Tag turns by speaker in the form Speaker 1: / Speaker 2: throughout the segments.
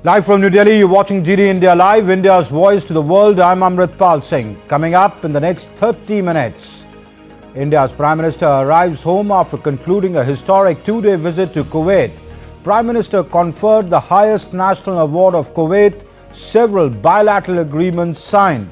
Speaker 1: Live from New Delhi, you're watching GD India Live, India's voice to the world. I'm Amritpal Singh. Coming up in the next 30 minutes, India's Prime Minister arrives home after concluding a historic two-day visit to Kuwait. Prime Minister conferred the highest national award of Kuwait, several bilateral agreements signed.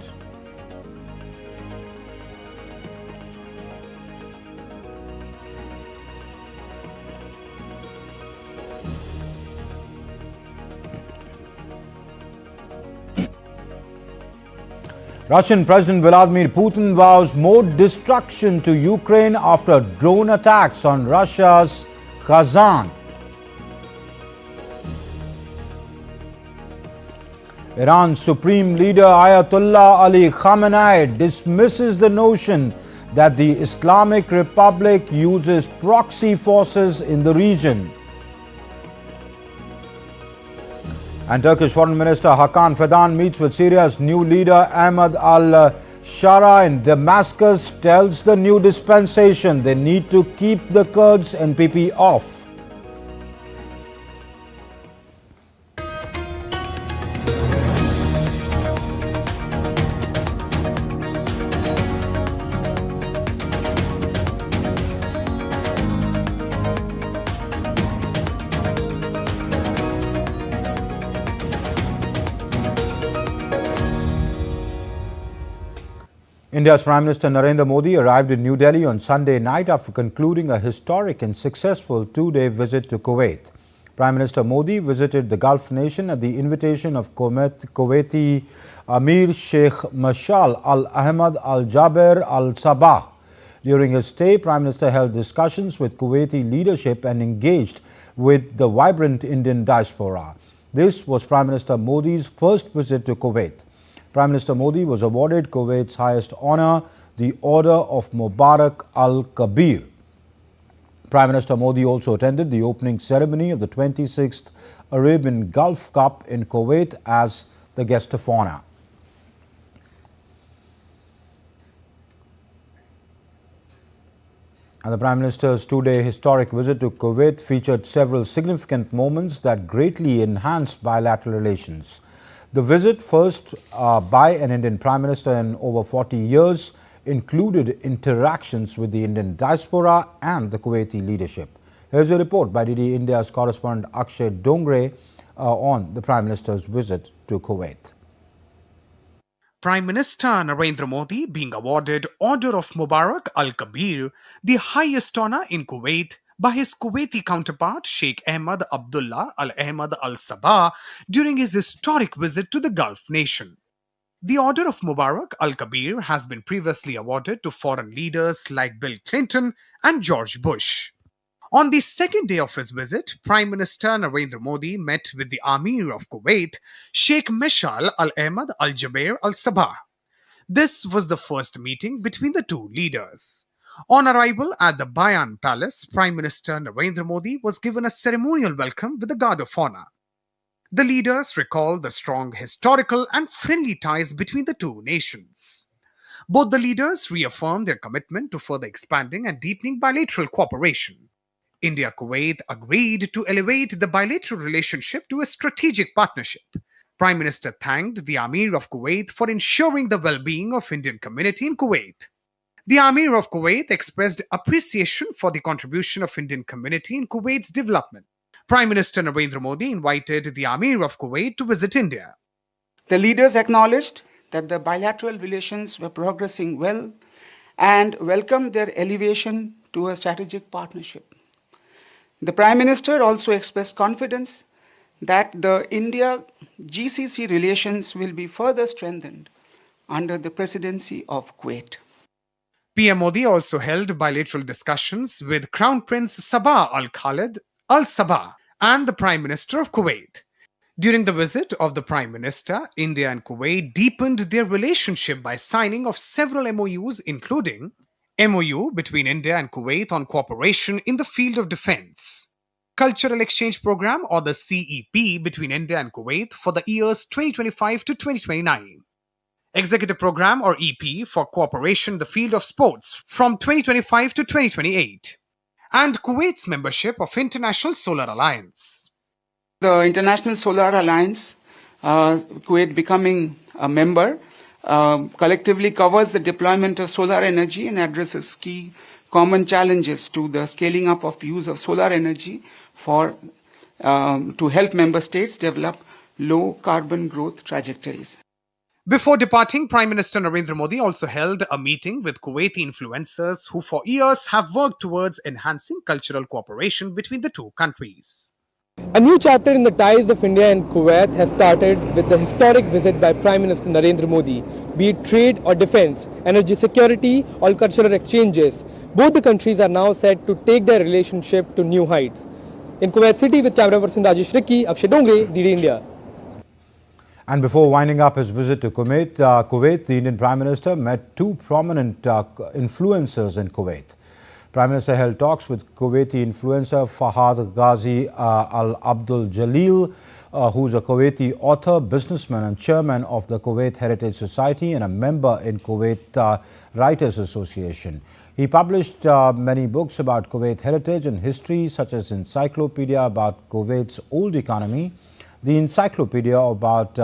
Speaker 1: Russian President Vladimir Putin vows more destruction to Ukraine after drone attacks on Russia's Kazan. Iran's Supreme Leader Ayatollah Ali Khamenei dismisses the notion that the Islamic Republic uses proxy forces in the region. And Turkish Foreign Minister Hakan Fidan meets with Syria's new leader Ahmed al-Shara in Damascus, tells the new dispensation they need to keep the Kurds NPP off. India's Prime Minister Narendra Modi arrived in New Delhi on Sunday night after concluding a historic and successful two-day visit to Kuwait. Prime Minister Modi visited the Gulf nation at the invitation of Kuwaiti Amir Sheikh Mashal Al Ahmad Al Jaber Al Sabah. During his stay, Prime Minister held discussions with Kuwaiti leadership and engaged with the vibrant Indian diaspora. This was Prime Minister Modi's first visit to Kuwait. Prime Minister Modi was awarded Kuwait's highest honor, the Order of Mubarak Al-Kabir. Prime Minister Modi also attended the opening ceremony of the 26th Arabian Gulf Cup in Kuwait as the guest of honor. And the Prime Minister's two-day historic visit to Kuwait featured several significant moments that greatly enhanced bilateral relations. The visit, first by an Indian Prime Minister in over 40 years, included interactions with the Indian diaspora and the Kuwaiti leadership. Here's a report by DD India's correspondent Akshay Dongre on the Prime Minister's visit to Kuwait.
Speaker 2: Prime Minister Narendra Modi being awarded Order of Mubarak Al-Kabir, the highest honor in Kuwait, by his Kuwaiti counterpart Sheikh Ahmed Abdullah Al Ahmad Al Sabah during his historic visit to the Gulf nation. The Order of Mubarak Al-Kabir has been previously awarded to foreign leaders like Bill Clinton and George Bush. On the second day of his visit, Prime Minister Narendra Modi met with the Amir of Kuwait, Sheikh Mashal Al Ahmad Al Jaber Al Sabah. This was the first meeting between the two leaders. On arrival at the Bayan Palace, Prime Minister Narendra Modi was given a ceremonial welcome with a guard of honor. The leaders recalled the strong historical and friendly ties between the two nations. Both the leaders reaffirmed their commitment to further expanding and deepening bilateral cooperation. India-Kuwait agreed to elevate the bilateral relationship to a strategic partnership. Prime Minister thanked the Amir of Kuwait for ensuring the well-being of Indian community in Kuwait. The Amir of Kuwait expressed appreciation for the contribution of Indian community in Kuwait's development. Prime Minister Narendra Modi invited the Amir of Kuwait to visit India.
Speaker 3: The leaders acknowledged that the bilateral relations were progressing well and welcomed their elevation to a strategic partnership. The Prime Minister also expressed confidence that the India-GCC relations will be further strengthened under the presidency of Kuwait.
Speaker 2: PM Modi also held bilateral discussions with Crown Prince Sabah Al Khalid Al Sabah and the Prime Minister of Kuwait. During the visit of the Prime Minister, India and Kuwait deepened their relationship by signing of several MOUs, including MOU between India and Kuwait on cooperation in the field of defense, Cultural Exchange Program or the CEP between India and Kuwait for the years 2025 to 2029, Executive Program or EP for cooperation in the field of sports from 2025 to 2028, and Kuwait's membership of International Solar Alliance.
Speaker 3: The International Solar Alliance, Kuwait becoming a member, collectively covers the deployment of solar energy and addresses key common challenges to the scaling up of use of solar energy to help member states develop low carbon growth trajectories.
Speaker 2: Before departing, Prime Minister Narendra Modi also held a meeting with Kuwaiti influencers who for years have worked towards enhancing cultural cooperation between the two countries.
Speaker 4: A new chapter in the ties of India and Kuwait has started with the historic visit by Prime Minister Narendra Modi. Be it trade or defense, energy security or cultural exchanges, both the countries are now set to take their relationship to new heights. In Kuwait City with camera person Rajesh Ricky, Akshay Dongre, DD India.
Speaker 1: And before winding up his visit to Kuwait, the Indian Prime Minister met two prominent influencers in Kuwait. Prime Minister held talks with Kuwaiti influencer Fahad Ghazi Al Abdul Jalil, who's a Kuwaiti author, businessman and chairman of the Kuwait Heritage Society and a member in Kuwait Writers Association. He published many books about Kuwait heritage and history, such as Encyclopedia about Kuwait's old economy, the Encyclopedia about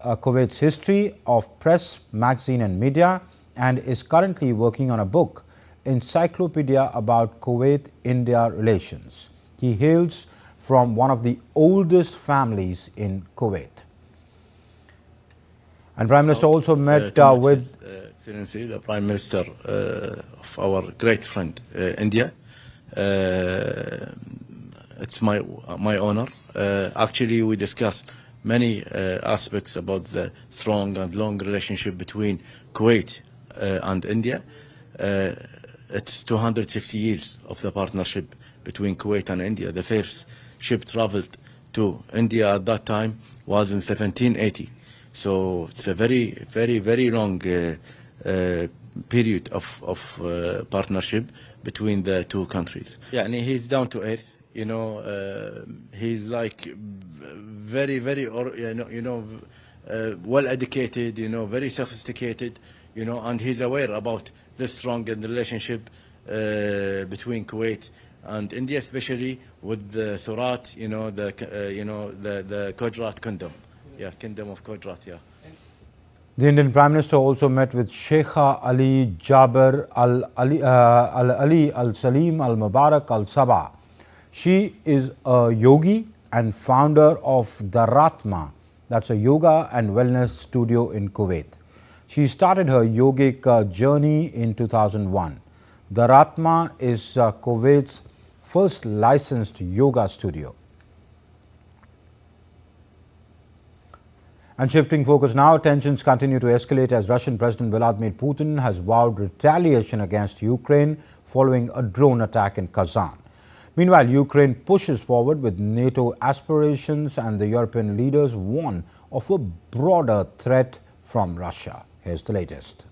Speaker 1: Kuwait's history of press, magazine and media, and is currently working on a book, Encyclopedia about Kuwait-India relations. He hails from one of the oldest families in Kuwait. And Prime Minister also met with
Speaker 5: Excellency, the Prime Minister of our great friend India. It's my honor. Actually, we discussed many aspects about the strong and long relationship between Kuwait and India. It's 250 years of the partnership between Kuwait and India. The first ship traveled to India at that time was in 1780. So it's a very, very, very long period of partnership between the two countries. Yeah, and he's down to earth. You know, he's like very, very, well educated. You know, very sophisticated. You know, and he's aware about the strong relationship between Kuwait and India, especially with the Surat. You know, the Gujarat kingdom. Yeah, kingdom of Gujarat. Yeah.
Speaker 1: The Indian Prime Minister also met with Sheikha Ali Jaber Ali Al Salim Al Mubarak Al Sabah. She is a yogi and founder of Atma, that's a yoga and wellness studio in Kuwait. She started her yogic journey in 2001. Atma is Kuwait's first licensed yoga studio. And shifting focus now, tensions continue to escalate as Russian President Vladimir Putin has vowed retaliation against Ukraine following a drone attack in Kazan. Meanwhile, Ukraine pushes forward with NATO aspirations and the European leaders warn of a broader threat from Russia. Here's the latest.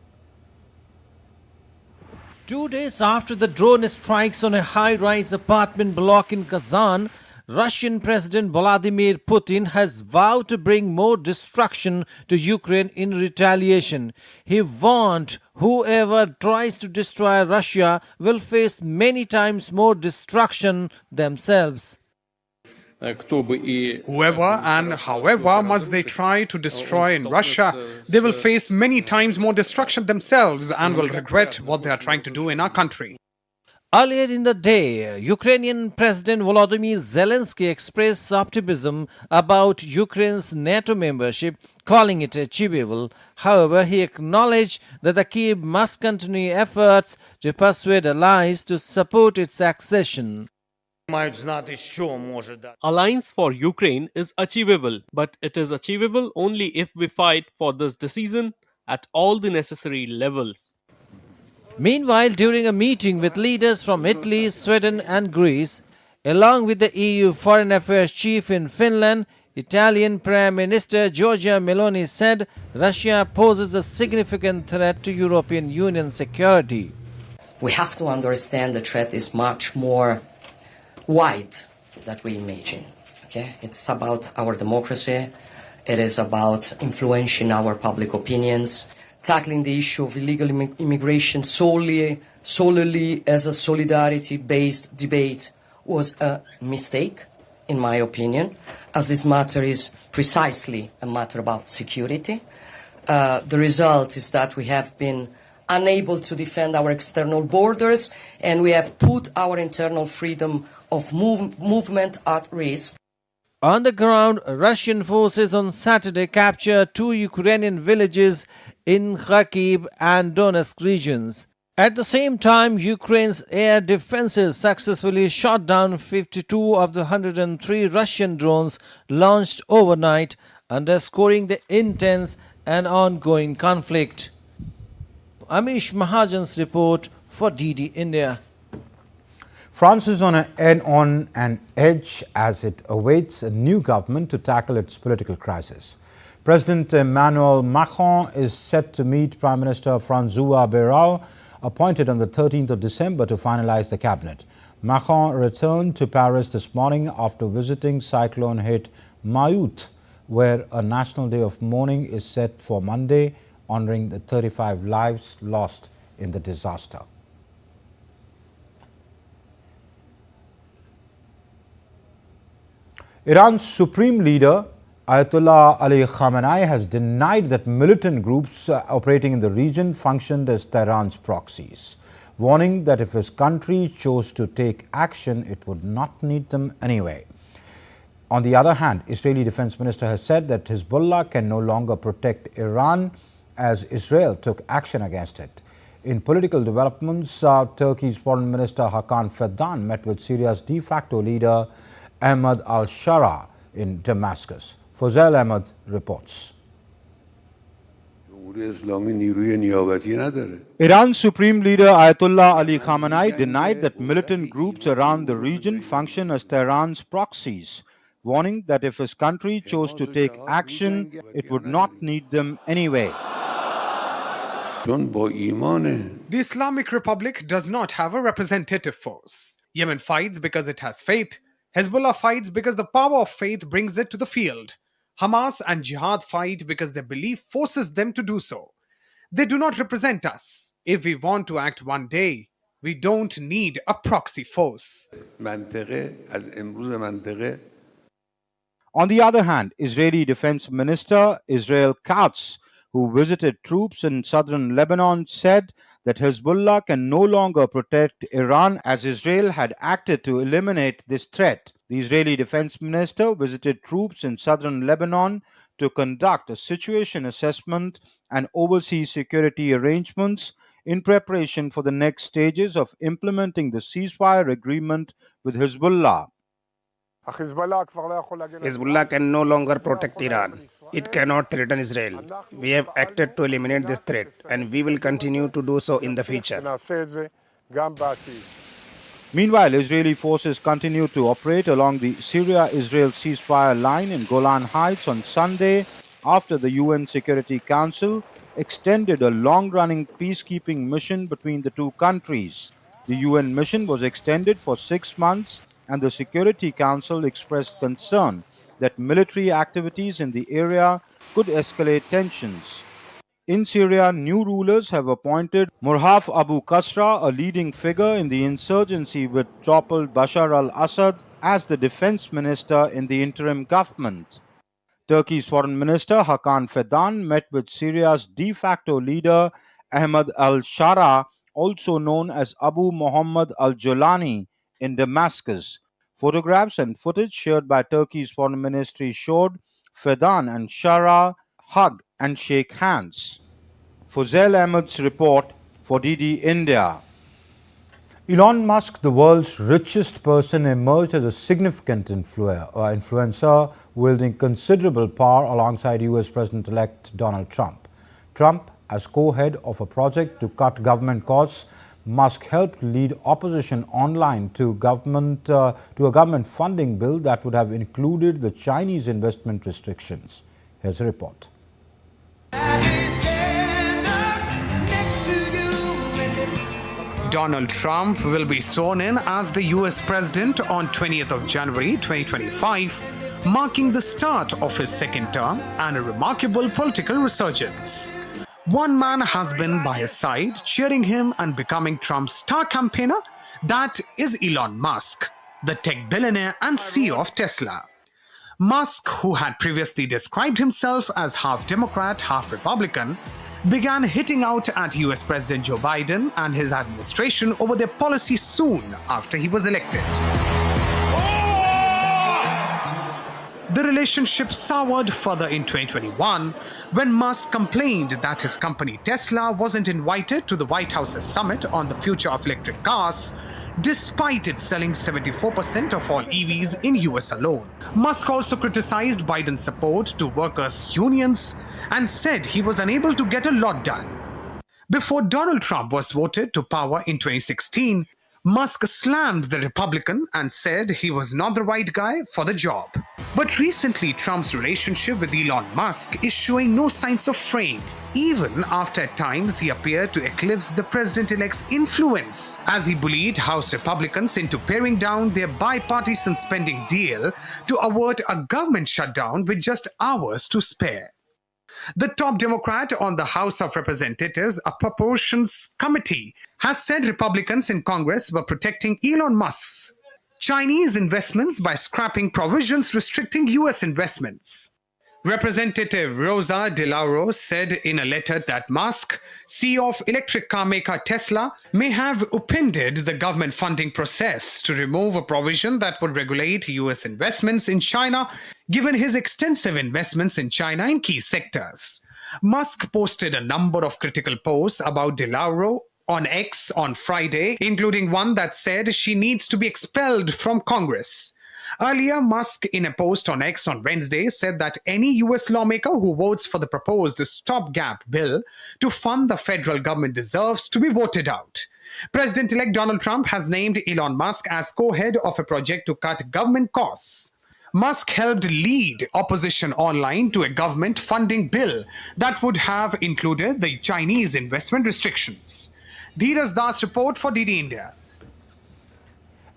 Speaker 6: 2 days after the drone strikes on a high-rise apartment block in Kazan, Russian President Vladimir Putin has vowed to bring more destruction to Ukraine in retaliation. He warned whoever tries to destroy Russia will face many times more destruction themselves.
Speaker 2: Whoever and however much they try to destroy in Russia, they will face many times more destruction themselves and will regret what they are trying to do in our country.
Speaker 6: Earlier in the day, Ukrainian President Volodymyr Zelensky expressed optimism about Ukraine's NATO membership, calling it achievable. However, he acknowledged that the Kyiv must continue efforts to persuade allies to support its accession.
Speaker 7: Alliance for Ukraine is achievable, but it is achievable only if we fight for this decision at all the necessary levels.
Speaker 6: Meanwhile, during a meeting with leaders from Italy, Sweden and Greece, along with the EU Foreign Affairs Chief in Finland, Italian Prime Minister Giorgia Meloni said Russia poses a significant threat to European Union security.
Speaker 8: We have to understand the threat is much more wide than we imagine. Okay? It's about our democracy. It is about influencing our public opinions. Tackling the issue of illegal immigration solely as a solidarity-based debate was a mistake. in my opinion, as this matter is precisely a matter about security. The result is that we have been unable to defend our external borders, and we have put our internal freedom of movement at risk.
Speaker 6: On the ground, Russian forces on Saturday captured 2 Ukrainian villages in Kharkiv and Donetsk regions. At the same time, Ukraine's air defenses successfully shot down 52 of the 103 Russian drones launched overnight, underscoring the intense and ongoing conflict. Amish Mahajan's report for DD India.
Speaker 1: France is on an edge as it awaits a new government to tackle its political crisis. President Emmanuel Macron is set to meet Prime Minister François Bayrou, appointed on the 13th of December, to finalize the cabinet. Macron returned to Paris this morning after visiting cyclone-hit Mayotte, where a national day of mourning is set for Monday, honoring the 35 lives lost in the disaster. Iran's supreme leader, Ayatollah Ali Khamenei, has denied that militant groups operating in the region functioned as Tehran's proxies, warning that if his country chose to take action, it would not need them anyway. On the other hand, Israeli Defense Minister has said that Hezbollah can no longer protect Iran as Israel took action against it. In political developments, Turkey's Foreign Minister Hakan Fidan met with Syria's de facto leader Ahmad al-Shara in Damascus. Fazel Ahmad reports. Iran's supreme leader Ayatollah Ali Khamenei denied that militant groups around the region function as Tehran's proxies, warning that if his country chose to take action, it would not need them anyway.
Speaker 2: The Islamic Republic does not have a representative force. Yemen fights because it has faith. Hezbollah fights because the power of faith brings it to the field. Hamas and Jihad fight because their belief forces them to do so. They do not represent us. If we want to act one day, we don't need a proxy force.
Speaker 1: On the other hand, Israeli Defense Minister Israel Katz, who visited troops in southern Lebanon, said that Hezbollah can no longer protect Iran as Israel had acted to eliminate this threat. The Israeli Defense Minister visited troops in southern Lebanon to conduct a situation assessment and oversee security arrangements in preparation for the next stages of implementing the ceasefire agreement with Hezbollah.
Speaker 9: Hezbollah can no longer protect Iran. It cannot threaten Israel. We have acted to eliminate this threat, and we will continue to do so in the future.
Speaker 1: Meanwhile, Israeli forces continue to operate along the Syria-Israel ceasefire line in Golan Heights on Sunday after the UN Security Council extended a long-running peacekeeping mission between the two countries. The UN mission was extended for 6 months, and the Security Council expressed concern that military activities in the area could escalate tensions. In Syria, new rulers have appointed Murhaf Abu Qasra, a leading figure in the insurgency which toppled Bashar al-Assad, as the defense minister in the interim government. Turkey's foreign minister Hakan Fidan met with Syria's de facto leader Ahmad al-Shara, also known as Abu Muhammad al-Jolani, in Damascus. Photographs and footage shared by Turkey's foreign ministry showed Fidan and Shara hug and shake hands. Fazel Ahmed's report for DD India. Elon Musk, the world's richest person, emerged as a significant influencer wielding considerable power alongside US President-elect Donald Trump. Trump, as co-head of a project to cut government costs, Musk helped lead opposition online to a government funding bill that would have included the Chinese investment restrictions. Here's a report.
Speaker 2: Donald Trump will be sworn in as the US President on 20th of January 2025, marking the start of his second term and a remarkable political resurgence. One man has been by his side, cheering him and becoming Trump's star campaigner. That is Elon Musk. the tech billionaire and CEO of Tesla. Musk, who had previously described himself as half Democrat, half Republican, began hitting out at US President Joe Biden and his administration over their policies soon after he was elected. The relationship soured further in 2021 when Musk complained that his company Tesla wasn't invited to the White House's summit on the future of electric cars, despite it selling 74% of all EVs in US alone. Musk also criticized Biden's support to workers' unions and said he was unable to get a lot done. Before Donald Trump was voted to power in 2016, Musk slammed the Republican and said he was not the right guy for the job. But recently, Trump's relationship with Elon Musk is showing no signs of fraying, even after at times he appeared to eclipse the president-elect's influence, as he bullied House Republicans into paring down their bipartisan spending deal to avert a government shutdown with just hours to spare. The top Democrat on the House of Representatives Appropriations Committee has said Republicans in Congress were protecting Elon Musk's Chinese investments by scrapping provisions restricting US investments. Representative Rosa DeLauro said in a letter that Musk, CEO of electric car maker Tesla, may have upended the government funding process to remove a provision that would regulate US investments in China, given his extensive investments in China in key sectors. Musk posted a number of critical posts about DeLauro on X on Friday, including one that said she needs to be expelled from Congress. Earlier, Musk, in a post on X on Wednesday, said that any US lawmaker who votes for the proposed stopgap bill to fund the federal government deserves to be voted out. President-elect Donald Trump has named Elon Musk as co-head of a project to cut government costs. Musk helped lead opposition online to a government funding bill that would have included the Chinese investment restrictions. Dheeraj Das report for DD India.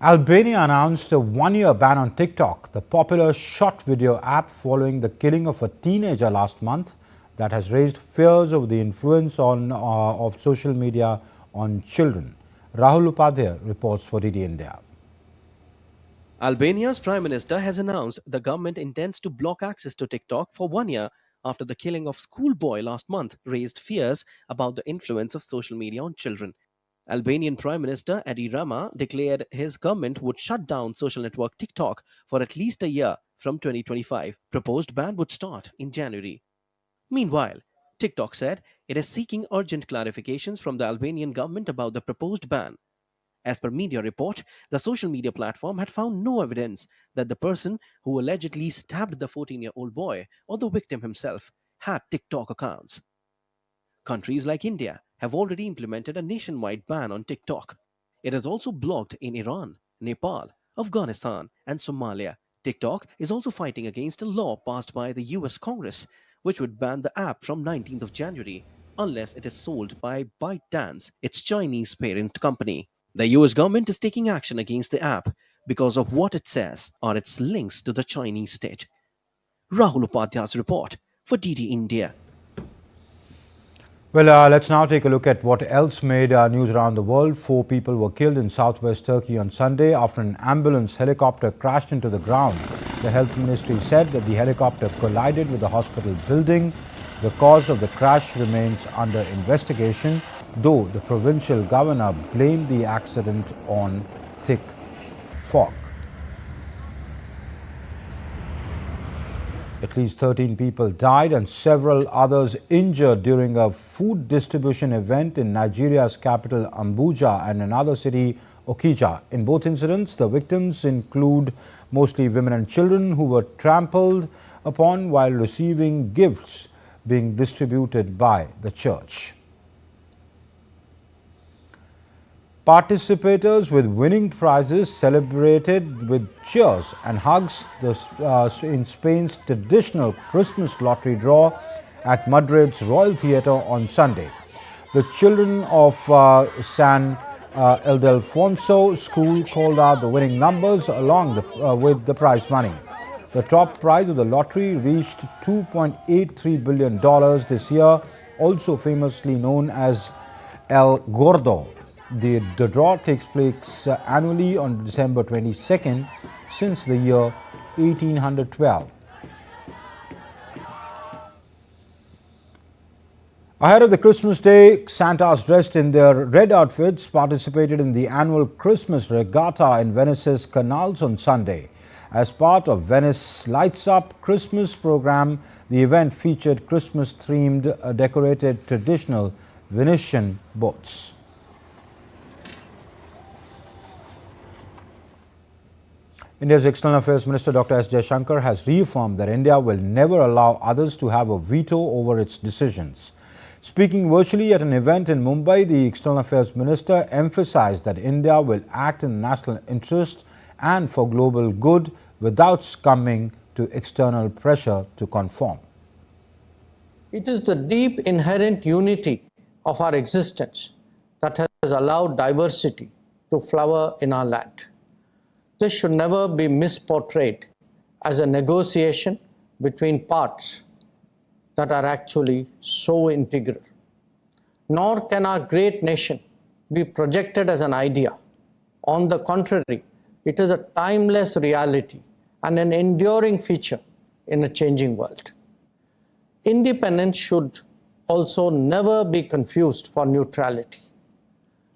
Speaker 1: Albania announced a one-year ban on TikTok, the popular short video app, following the killing of a teenager last month that has raised fears over the influence of social media on children. Rahul Upadhyay reports for DD India.
Speaker 10: Albania's Prime Minister has announced the government intends to block access to TikTok for 1 year after the killing of schoolboy last month raised fears about the influence of social media on children. Albanian Prime Minister Edi Rama declared his government would shut down social network TikTok for at least a year from 2025. Proposed ban would start in January. Meanwhile, TikTok said it is seeking urgent clarifications from the Albanian government about the proposed ban. As per media report, the social media platform had found no evidence that the person who allegedly stabbed the 14-year-old boy or the victim himself had TikTok accounts. Countries like India have already implemented a nationwide ban on TikTok. It is also blocked in Iran, Nepal, Afghanistan, and Somalia. TikTok is also fighting against a law passed by the US Congress, which would ban the app from 19th of January unless it is sold by ByteDance, its Chinese parent company. The US government is taking action against the app because of what it says are its links to the Chinese state. Rahul Upadhyay's report for DD India.
Speaker 1: Well, let's now take a look at what else made news around the world. 4 people were killed in southwest Turkey on Sunday after an ambulance helicopter crashed into the ground. The health ministry said that the helicopter collided with the hospital building. The cause of the crash remains under investigation, though the provincial governor blamed the accident on thick fog. At least 13 people died and several others injured during a food distribution event in Nigeria's capital Abuja and another city, Okija. In both incidents, the victims include mostly women and children who were trampled upon while receiving gifts being distributed by the church. Participators with winning prizes celebrated with cheers and hugs in Spain's traditional Christmas lottery draw at Madrid's Royal Theatre on Sunday. The children of San Ildefonso school called out the winning numbers along with the prize money. The top prize of the lottery reached $2.83 billion this year, also famously known as El Gordo. The draw takes place annually on December 22nd since the year 1812. Ahead of the Christmas day, Santas dressed in their red outfits participated in the annual Christmas regatta in Venice's canals on Sunday. As part of Venice Lights Up Christmas program, the event featured Christmas-themed decorated traditional Venetian boats. India's External Affairs Minister Dr. S. Jaishankar has reaffirmed that India will never allow others to have a veto over its decisions. Speaking virtually at an event in Mumbai, the External Affairs Minister emphasized that India will act in national interest and for global good without succumbing to external pressure to conform.
Speaker 11: It is the deep inherent unity of our existence that has allowed diversity to flower in our land. This should never be misportrayed as a negotiation between parts that are actually so integral. Nor can our great nation be projected as an idea. On the contrary, it is a timeless reality and an enduring feature in a changing world. Independence should also never be confused for neutrality.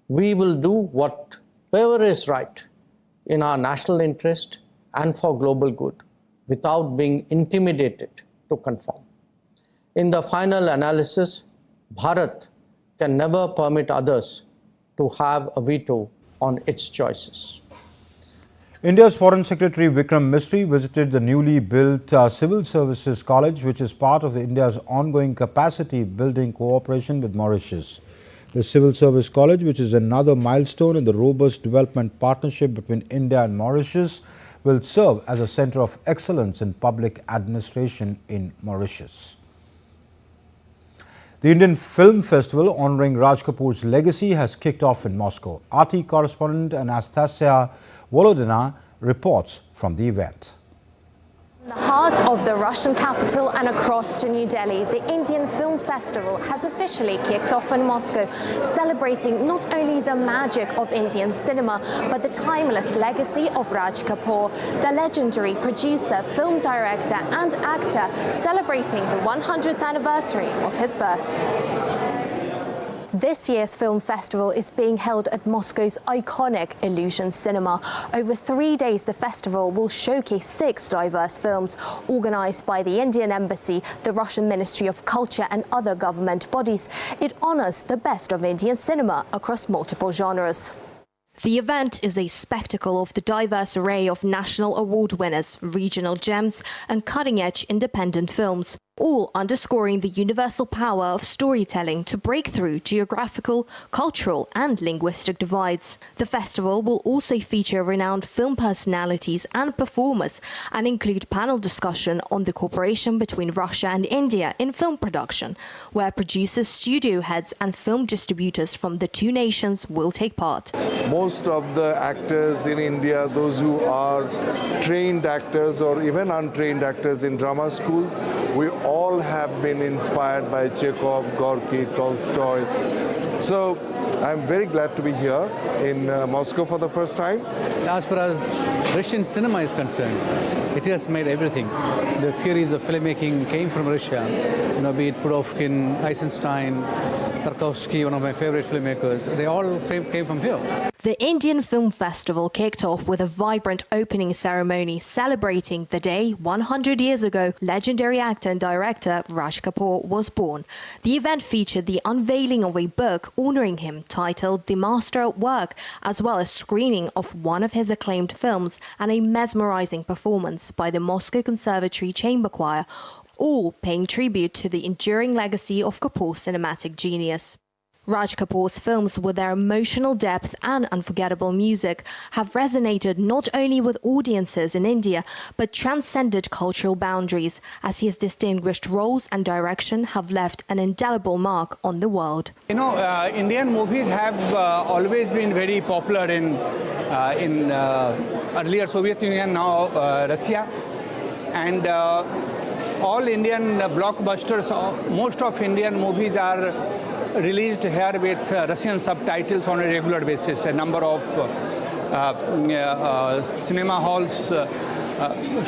Speaker 11: We will do whatever is right in our national interest and for global good without being intimidated to conform. In the final analysis, Bharat can never permit others to have a veto on its choices.
Speaker 1: India's Foreign Secretary Vikram Misri visited the newly built Civil Services College, which is part of India's ongoing capacity building cooperation with Mauritius. The Civil Service College, which is another milestone in the robust development partnership between India and Mauritius, will serve as a center of excellence in public administration in Mauritius. The Indian Film Festival honoring Raj Kapoor's legacy has kicked off in Moscow. RT correspondent Anastasia Volodina reports from the event.
Speaker 12: In the heart of the Russian capital and across to New Delhi, the Indian Film Festival has officially kicked off in Moscow, celebrating not only the magic of Indian cinema, but the timeless legacy of Raj Kapoor, the legendary producer, film director and actor, celebrating the 100th anniversary of his birth. This year's film festival is being held at Moscow's iconic Illusion Cinema. Over 3 days, the festival will showcase 6 diverse films organized by the Indian Embassy, the Russian Ministry of Culture and other government bodies. It honors the best of Indian cinema across multiple genres. The event is a spectacle of the diverse array of national award winners, regional gems and cutting-edge independent films, all underscoring the universal power of storytelling to break through geographical, cultural and linguistic divides. The festival will also feature renowned film personalities and performers and include panel discussion on the cooperation between Russia and India in film production, where producers, studio heads and film distributors from the two nations will take part.
Speaker 13: Most of the actors in India, those who are trained actors or even untrained actors in drama school, we all have been inspired by Chekhov, Gorky, Tolstoy. So I'm very glad to be here in Moscow for the first time.
Speaker 14: As far as Russian cinema is concerned, it has made everything. The theories of filmmaking came from Russia, be it Pudovkin, Eisenstein, Tarkovsky, one of my favorite filmmakers. They all came from here.
Speaker 12: The Indian Film Festival kicked off with a vibrant opening ceremony celebrating the day 100 years ago legendary actor and director Raj Kapoor was born. The event featured the unveiling of a book honoring him titled The Master at Work, as well as screening of one of his acclaimed films and a mesmerizing performance by the Moscow Conservatory Chamber Choir, all paying tribute to the enduring legacy of Kapoor's cinematic genius. Raj Kapoor's films, with their emotional depth and unforgettable music, have resonated not only with audiences in India, but transcended cultural boundaries, as his distinguished roles and direction have left an indelible mark on the world.
Speaker 15: Indian movies have always been very popular in earlier Soviet Union, now Russia, and all Indian blockbusters, most of Indian movies are released here with Russian subtitles on a regular basis. A number of cinema halls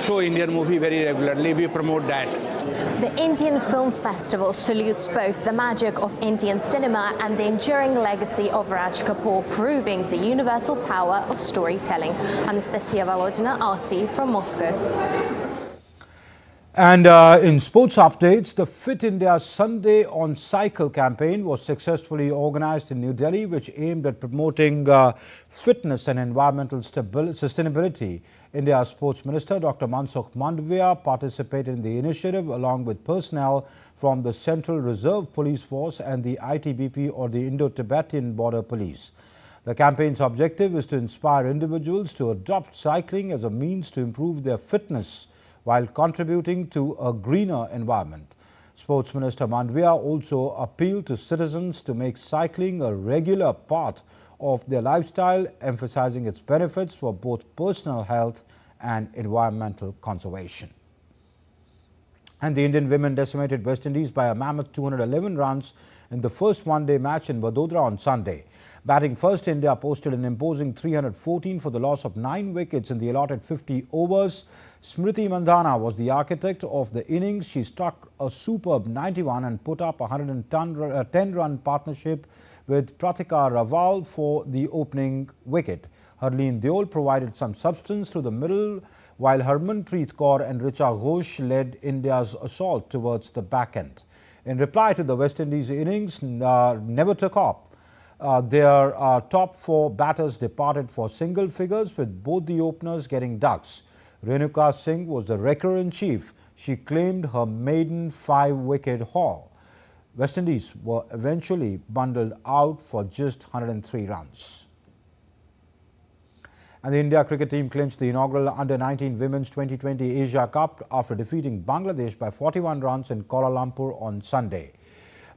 Speaker 15: show Indian movie very regularly. We promote that.
Speaker 12: The Indian Film Festival salutes both the magic of Indian cinema and the enduring legacy of Raj Kapoor, proving the universal power of storytelling. Anastasia Volodina, RT from Moscow.
Speaker 1: And in sports updates, the Fit India Sunday on Cycle campaign was successfully organized in New Delhi, which aimed at promoting fitness and environmental sustainability. India's Sports Minister Dr. Mansukh Mandavia participated in the initiative along with personnel from the Central Reserve Police Force and the ITBP, or the Indo-Tibetan Border Police. The campaign's objective is to inspire individuals to adopt cycling as a means to improve their fitness while contributing to a greener environment. Sports Minister Mandavia also appealed to citizens to make cycling a regular part of their lifestyle, emphasizing its benefits for both personal health and environmental conservation. And the Indian women decimated West Indies by a mammoth 211 runs in the first one-day match in Vadodara on Sunday. Batting first, India posted an imposing 314 for the loss of 9 wickets in the allotted 50 overs. Smriti Mandhana was the architect of the innings. She struck a superb 91 and put up a 110-run partnership with Pratika Raval for the opening wicket. Harleen Deol provided some substance through the middle, while Harmanpreet Kaur and Richa Ghosh led India's assault towards the back end. In reply to the West Indies innings never took off, their top 4 batters departed for single figures, with both the openers getting ducks. Renuka Singh was the wrecker-in-chief. She claimed her maiden 5-wicket haul. West Indies were eventually bundled out for just 103 runs. And the India cricket team clinched the inaugural Under-19 Women's 2020 Asia Cup after defeating Bangladesh by 41 runs in Kuala Lumpur on Sunday.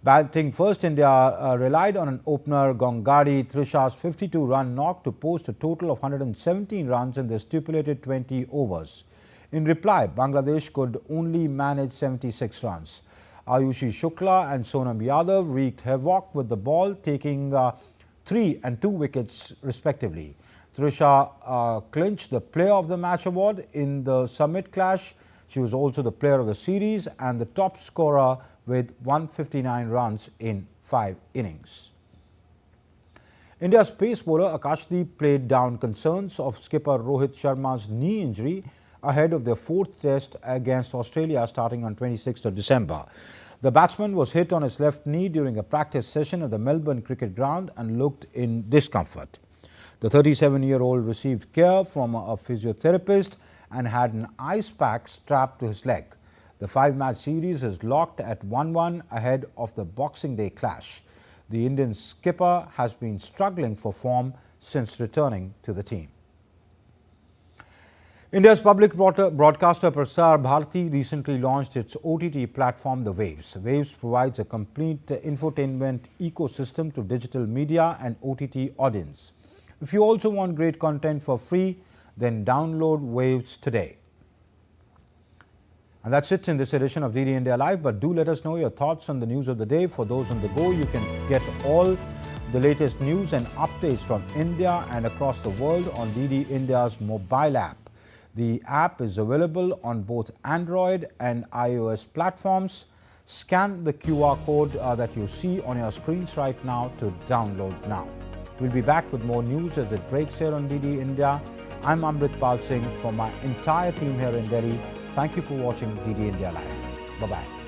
Speaker 1: Batting first, India relied on an opener Gongadi Trisha's 52-run knock to post a total of 117 runs in the stipulated 20 overs. In reply, Bangladesh could only manage 76 runs. Ayushi Shukla and Sonam Yadav wreaked havoc with the ball, taking 3 and 2 wickets respectively. Trisha clinched the Player of the Match award in the Summit Clash. She was also the Player of the Series and the top scorer with 159 runs in 5 innings. India's pace bowler Akashdeep played down concerns of skipper Rohit Sharma's knee injury ahead of their 4th test against Australia starting on 26th of December. The batsman was hit on his left knee during a practice session at the Melbourne Cricket Ground and looked in discomfort. The 37-year-old received care from a physiotherapist and had an ice pack strapped to his leg. The 5-match series is locked at 1-1 ahead of the Boxing Day clash. The Indian skipper has been struggling for form since returning to the team. India's public broadcaster Prasar Bharati recently launched its OTT platform, The Waves. Waves provides a complete infotainment ecosystem to digital media and OTT audience. If you also want great content for free, then download Waves today. And that's it in this edition of DD India Live, but do let us know your thoughts on the news of the day. For those on the go, you can get all the latest news and updates from India and across the world on DD India's mobile app. The app is available on both Android and iOS platforms. Scan the QR code that you see on your screens right now to download now. We'll be back with more news as it breaks here on DD India. I'm Amrit Pal Singh from my entire team here in Delhi. Thank you for watching DD India Live. Bye-bye.